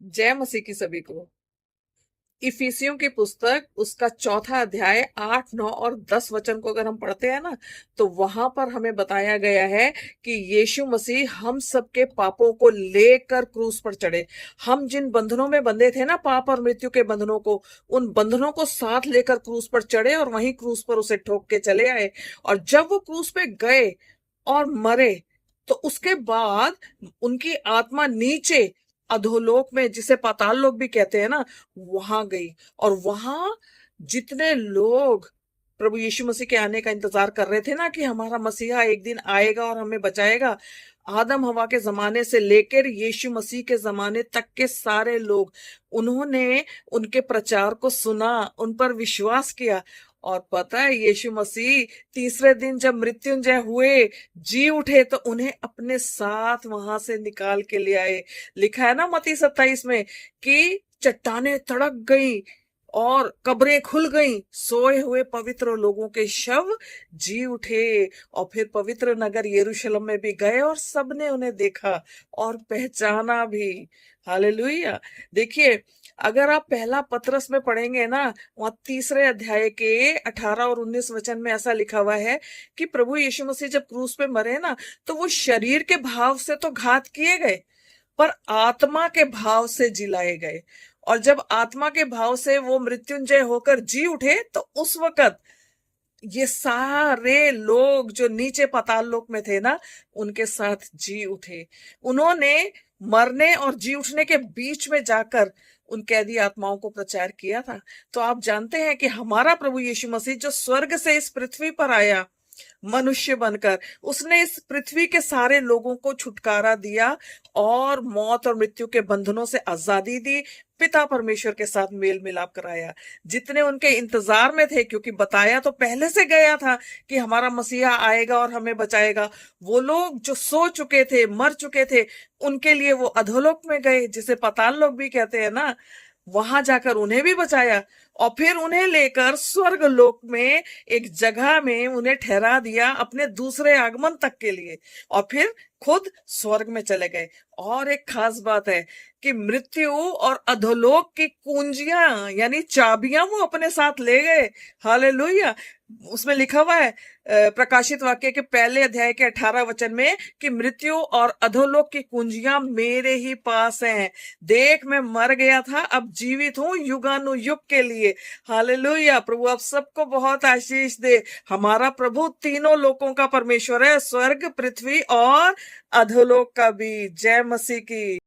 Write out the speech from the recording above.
जय मसीह की सभी को। इफिसियों की पुस्तक उसका चौथा अध्याय 8, 9 और 10 वचन को अगर हम पढ़ते हैं ना, तो वहां पर हमें बताया गया है कि यीशु मसीह हम सबके पापों को लेकर क्रूस पर चढ़े। हम जिन बंधनों में बंधे थे ना, पाप और मृत्यु के बंधनों को, उन बंधनों को साथ लेकर क्रूस पर चढ़े और वहीं क्रूस पर उसे ठोक के चले आए। और जब वो क्रूस पे गए और मरे, तो उसके बाद उनकी आत्मा नीचे अधोलोक में, जिसे पाताल लोक भी कहते हैं ना, वहां गई। और वहां जितने लोग प्रभु यीशु मसीह के आने का इंतजार कर रहे थे ना, कि हमारा मसीहा एक दिन आएगा और हमें बचाएगा, आदम हवा के जमाने से लेकर यीशु मसीह के जमाने तक के सारे लोग, उन्होंने उनके प्रचार को सुना, उन पर विश्वास किया। और पता है, यीशु मसीह तीसरे दिन जब मृत्युंजय हुए, जी उठे, तो उन्हें अपने साथ वहां से निकाल के ले आए। लिखा है ना मत्ती 27 में कि चट्टाने तड़क गई और कब्रें खुल गईं, सोए हुए पवित्र लोगों के शव जी उठे। और फिर पवित्र नगर यरूशलेम में भी गए और सबने उन्हें देखा और पहचाना भी। हालेलुया। देखिए, अगर आप पहला पतरस में पढ़ेंगे ना, वहां तीसरे अध्याय के 18 और 19 वचन में ऐसा लिखा हुआ है कि प्रभु यीशु मसीह जब क्रूस पे मरे ना, तो वो शरीर के भाव से तो घात किए गए, पर आत्मा के भाव से जिलाए गए। और जब आत्मा के भाव से वो मृत्युंजय होकर जी उठे, तो उस वक्त ये सारे लोग जो नीचे पाताल लोक में थे ना, उनके साथ जी उठे। उन्होंने मरने और जी उठने के बीच में जाकर उन कैदी आत्माओं को प्रचार किया था। तो आप जानते हैं कि हमारा प्रभु यीशु मसीह जो स्वर्ग से इस पृथ्वी पर आया मनुष्य बनकर, उसने इस पृथ्वी के सारे लोगों को छुटकारा दिया और मौत और मृत्यु के बंधनों से आजादी दी, पिता परमेश्वर के साथ मेल मिलाप कराया। जितने उनके इंतजार में थे, क्योंकि बताया तो पहले से गया था कि हमारा मसीहा आएगा और हमें बचाएगा, वो लोग जो सो चुके थे, मर चुके थे, उनके लिए वो अधोलोक में गए, जिसे पाताल लोक भी कहते हैं ना, वहां जाकर उन्हें भी बचाया। और फिर उन्हें लेकर स्वर्ग लोक में एक जगह में उन्हें ठहरा दिया अपने दूसरे आगमन तक के लिए। और फिर खुद स्वर्ग में चले गए। और एक खास बात है कि मृत्यु और अधोलोक की कुंजियां यानी चाबियां वो अपने साथ ले गए। हालेलुया। उसमें लिखा हुआ है प्रकाशित वाक्य के पहले अध्याय के 18 वचन में कि मृत्यु और अधोलोक की कुंजियां मेरे ही पास हैं। देख, मैं मर गया था, अब जीवित हूं युगानुयुग के लिए। हालेलुया। प्रभु आप सबको बहुत आशीष दे। हमारा प्रभु तीनों लोकों का परमेश्वर है, स्वर्ग, पृथ्वी और अधोलोक का भी। जय मसीह की।